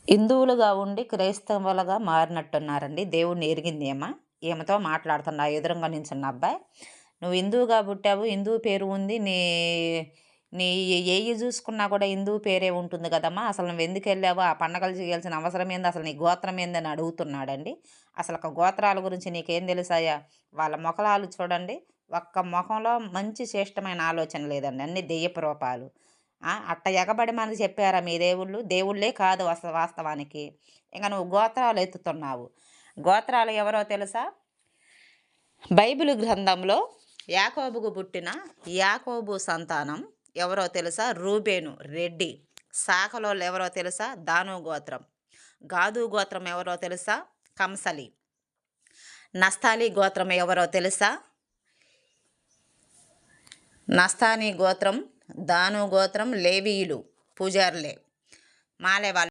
హిందువులుగా ఉండి క్రైస్తవులుగా మారినట్టున్నారండి. దేవుడిని ఎరిగింది ఈమెతో మాట్లాడుతున్నా ఎదురుంగా నించున్న అబ్బాయి. "నువ్వు హిందువుగా పుట్టావు, హిందువు పేరు ఉంది. నీ నీ ఏయి జూసుకున్నా కూడా హిందువు పేరే ఉంటుంది గదమ్మా! అసలు నువ్వెందుకెళ్ళావు? ఆ పండగలు చేయాల్సిన అవసరం ఏంది? అసలు నీ గోత్రం ఏందని" అడుగుతున్నాడండి. అసలక గోత్రాల గురించి నీకేం తెలుసాయా? వాళ్ళ మొఖాలు చూడండి. ఒక్క మొఖంలో మంచి శ్రేష్టమైన ఆలోచన లేదండి. అన్నీ దెయ్యపు రూపాలు. అట్ట ఎగబడమని చెప్పారా మీ దేవుళ్ళు? దేవుళ్ళే కాదు వాస్తవానికి. ఇంక నువ్వు గోత్రాలు ఎత్తుతున్నావు. గోత్రాలు ఎవరో తెలుసా? బైబిలు గ్రంథంలో యాకోబుకు పుట్టిన యాకోబు సంతానం ఎవరో తెలుసా? రూబేను, రెడ్డి. శాఖలోళ్ళు ఎవరో తెలుసా? దాను గోత్రం. గాదు గోత్రం ఎవరో తెలుసా? కంసలి. నస్తాలి గోత్రం ఎవరో తెలుసా? నస్తాని గోత్రం, దాను గోత్రం లేవీయులు పూజారులే. మాలే వాళ్ళు